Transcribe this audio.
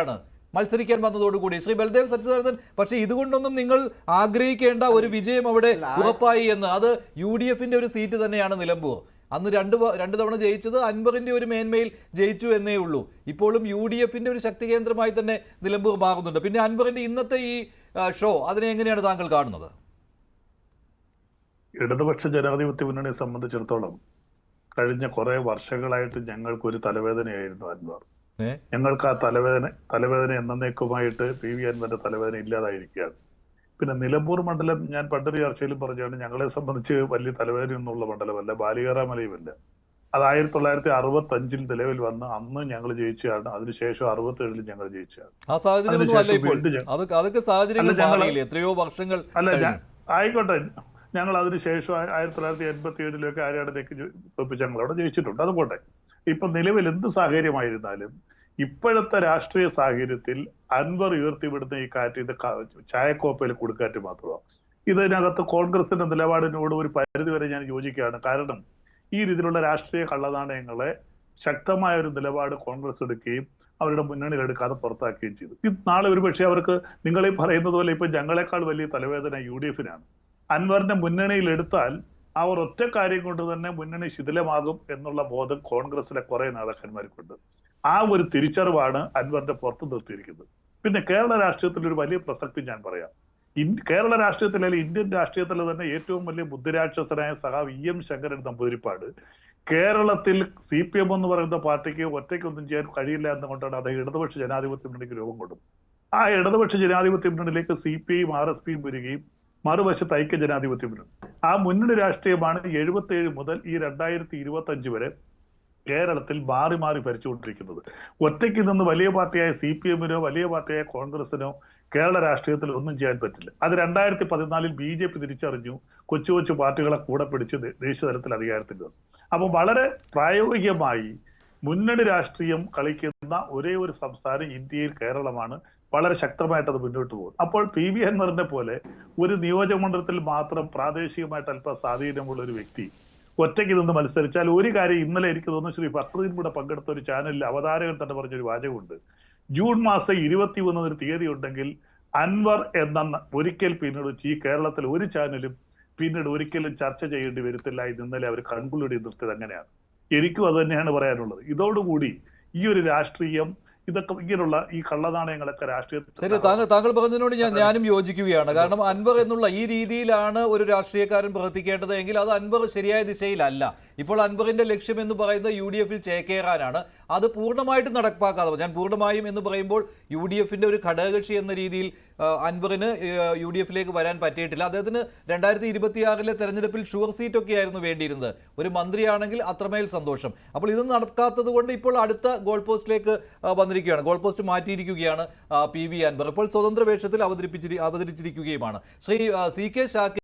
ആണ് മത്സരിക്കാൻ വന്നതോടുകൂടി ശ്രീ ബൽദേവ് സച്ചിദാനന്ദൻ. പക്ഷേ ഇതുകൊണ്ടൊന്നും നിങ്ങൾ ആഗ്രഹിക്കേണ്ട ഒരു വിജയം അവിടെ ഉറപ്പായി എന്ന്. അത് UDFന്റെ ഒരു സീറ്റ് തന്നെയാണ് നിലമ്പൂർ. അന്ന് രണ്ട് തവണ ജയിച്ചത് അൻവറിന്റെ ഒരു മേന്മയിൽ ജയിച്ചു എന്നേ ഉള്ളൂ. ഇപ്പോഴും UDFന്റെ ഒരു ശക്തി കേന്ദ്രമായി തന്നെ നിലമ്പൂർ മാറുന്നുണ്ട്. പിന്നെ അൻവറിന്റെ ഇന്നത്തെ ഈ ഷോ അതിനെ എങ്ങനെയാണ് താങ്കൾ കാണുന്നത്? ഇടതുപക്ഷ ജനാധിപത്യ മുന്നണിയെ സംബന്ധിച്ചിടത്തോളം കഴിഞ്ഞ കുറെ വർഷങ്ങളായിട്ട് ഞങ്ങൾക്കൊരു തലവേദനയായിരുന്നു അൻവർ. ഞങ്ങൾക്ക് ആ തലവേദന എന്നേക്കുമായിട്ട് PV അൻവറിന്റെ തലവേദന ഇല്ലാതായിരിക്കുകയാണ്. പിന്നെ നിലമ്പൂർ മണ്ഡലം ഞാൻ പണ്ടൊരു ചർച്ചയിലും പറഞ്ഞാണ്, ഞങ്ങളെ സംബന്ധിച്ച് വലിയ തലവേദന ഒന്നുള്ള മണ്ഡലമല്ല, ബാലികേറാമലയുമല്ല. അത് 1965 നിലവിൽ വന്ന് അന്ന് ഞങ്ങൾ ജയിച്ചതാണ്. അതിനുശേഷം 67 ഞങ്ങൾ ജയിച്ചതാണ്. എത്രയോ വർഷങ്ങൾ ആയിക്കോട്ടെ, ഞങ്ങൾ അതിനുശേഷം 1987 ആര്യാടത്തേക്ക് ഞങ്ങൾ അവിടെ ജയിച്ചിട്ടുണ്ട്. അതുപോട്ടെ, ഇപ്പൊ നിലവിൽ എന്ത് സാഹചര്യമായിരുന്നാലും ഇപ്പോഴത്തെ രാഷ്ട്രീയ സാഹചര്യത്തിൽ അൻവർ ഉയർത്തിവിടുന്ന ഈ കാറ്റ് ഇത് ചായക്കോപ്പയിൽ കൊടുക്കാറ്റ് മാത്രമാണ്. ഇതിനകത്ത് കോൺഗ്രസിന്റെ നിലപാടിനോട് ഒരു പരിധി വരെ ഞാൻ യോജിക്കുകയാണ്. കാരണം ഈ രീതിയിലുള്ള രാഷ്ട്രീയ കള്ളനാണയങ്ങളെ ശക്തമായ ഒരു നിലപാട് കോൺഗ്രസ് എടുക്കുകയും അവരുടെ മുന്നണിയിൽ എടുക്കാതെ പുറത്താക്കുകയും ചെയ്തു. ഇത് നാളെ ഒരുപക്ഷെ അവർക്ക് നിങ്ങളീ പറയുന്നത് പോലെ ഇപ്പൊ ഞങ്ങളെക്കാൾ വലിയ തലവേദന UDFനാണ്. അൻവറിന്റെ മുന്നണിയിൽ എടുത്താൽ അവർ ഒറ്റ കാര്യം കൊണ്ട് തന്നെ മുന്നണി ശിഥിലമാകും എന്നുള്ള ബോധം കോൺഗ്രസിലെ കുറെ നേതാക്കന്മാർക്കുണ്ട്. ആ ഒരു തിരിച്ചറിവാണ് അൻവറിന്റെ പുറത്തു നിർത്തിയിരിക്കുന്നത്. പിന്നെ കേരള രാഷ്ട്രീയത്തിൽ ഒരു വലിയ പ്രസക്തി ഞാൻ പറയാം. കേരള രാഷ്ട്രീയത്തിലെ ഇന്ത്യൻ രാഷ്ട്രീയത്തിലെ തന്നെ ഏറ്റവും വലിയ ബുദ്ധിരാക്ഷസനായ സഖാവ് EM ശങ്കരൻ നമ്പൂതിരിപ്പാട് കേരളത്തിൽ CPM എന്ന് പറയുന്ന പാർട്ടിക്ക് ഒറ്റയ്ക്കൊന്നും ചെയ്യാൻ കഴിയില്ല എന്നുകൊണ്ടാണ് അദ്ദേഹം ഇടതുപക്ഷ ജനാധിപത്യ മുന്നണിക്ക് രൂപം കൊടുത്തത്. ആ ഇടതുപക്ഷ ജനാധിപത്യ മുന്നണിയിലേക്ക് CPIയും RSPയും വരികയും മറുവശത്ത് ഐക്യ ജനാധിപത്യ മുന്നണി. ആ മുന്നണി രാഷ്ട്രീയമാണ് 77 മുതൽ ഈ 2025 വരെ കേരളത്തിൽ മാറി മാറി ഭരിച്ചുകൊണ്ടിരിക്കുന്നത്. ഒറ്റയ്ക്ക് നിന്ന് വലിയ പാർട്ടിയായ CPMനോ വലിയ പാർട്ടിയായ കോൺഗ്രസിനോ കേരള രാഷ്ട്രീയത്തിൽ ഒന്നും ചെയ്യാൻ പറ്റില്ല. അത് 2014 BJP തിരിച്ചറിഞ്ഞു, കൊച്ചു കൊച്ചു പാർട്ടികളെ കൂടെ പിടിച്ച് ദേശീയ തലത്തിൽ അധികാരത്തിൽ വന്നു. അപ്പൊ വളരെ പ്രായോഗികമായി മുന്നണി രാഷ്ട്രീയം കളിക്കുന്ന ഒരേ ഒരു സംസ്ഥാനം ഇന്ത്യയിൽ കേരളമാണ്. വളരെ ശക്തമായിട്ട് അത് മുന്നോട്ട് പോകും. അപ്പോൾ PV അൻവറിനെ പോലെ ഒരു നിയോജക മണ്ഡലത്തിൽ മാത്രം പ്രാദേശികമായിട്ട് അല്പം സ്വാധീനമുള്ള ഒരു വ്യക്തി ഒറ്റയ്ക്ക് നിന്ന് മത്സരിച്ചാൽ ഒരു കാര്യം, ഇന്നലെ എനിക്ക് തോന്നുന്നു ശ്രീ ഫക്രുദ്ദീൻ കൂടെ പങ്കെടുത്ത ഒരു ചാനലിൽ അവതാരകൻ തന്നെ പറഞ്ഞൊരു വാചകമുണ്ട്. ജൂൺ മാസം 21 തീയതി ഉണ്ടെങ്കിൽ അൻവർ എന്ന ഒരിക്കൽ പിന്നീട് ഈ കേരളത്തിൽ ഒരു ചാനലും പിന്നീട് ഒരിക്കലും ചർച്ച ചെയ്യേണ്ടി വരത്തില്ല. ഇന്നലെ അവർ കൺക്ലൂഡ് നിർത്തിയത് അങ്ങനെയാണ്. എനിക്കും അത് തന്നെയാണ് പറയാനുള്ളത്. ഇതോടുകൂടി ഈ ഒരു രാഷ്ട്രീയം, ഇതൊക്കെ ഇങ്ങനെയുള്ള ഈ കള്ളനാണയങ്ങളൊക്കെ രാഷ്ട്രീയത്തിൽ താങ്കൾ പറഞ്ഞതിനോട് ഞാനും യോജിക്കുകയാണ്. കാരണം അൻവർ എന്നുള്ള ഈ രീതിയിലാണ് ഒരു രാഷ്ട്രീയക്കാരൻ പ്രവർത്തിക്കേണ്ടത് എങ്കിൽ അത് അൻവർ ശരിയായ ദിശയിലല്ല. ഇപ്പോൾ അൻവറിന്റെ ലക്ഷ്യം എന്ന് പറയുന്നത് UDFൽ ചേക്കേറാനാണ്. അത് പൂർണ്ണമായിട്ടും നടപ്പാക്കാതെ, ഞാൻ പൂർണ്ണമായും എന്ന് പറയുമ്പോൾ UDFന്റെ ഒരു ഘടകകക്ഷി എന്ന രീതിയിൽ അൻവറിന് UDFലേക്ക് വരാൻ പറ്റിയിട്ടില്ല. അദ്ദേഹത്തിന് 2026 തെരഞ്ഞെടുപ്പിൽ ഷുവർ സീറ്റ് ഒക്കെ ആയിരുന്നു വേണ്ടിയിരുന്നത്. ഒരു മന്ത്രിയാണെങ്കിൽ അത്രമേൽ സന്തോഷം. അപ്പോൾ ഇത് നടക്കാത്തത് കൊണ്ട് ഇപ്പോൾ അടുത്ത ഗോൾ പോസ്റ്റിലേക്ക് വന്നിരിക്കുകയാണ്. ഗോൾ പോസ്റ്റ് മാറ്റിയിരിക്കുകയാണ് PV അൻവർ. ഇപ്പോൾ സ്വതന്ത്ര വേഷത്തിൽ അവതരിച്ചിരിക്കുകയുമാണ്. ശ്രീ CK ഷാക്കിർ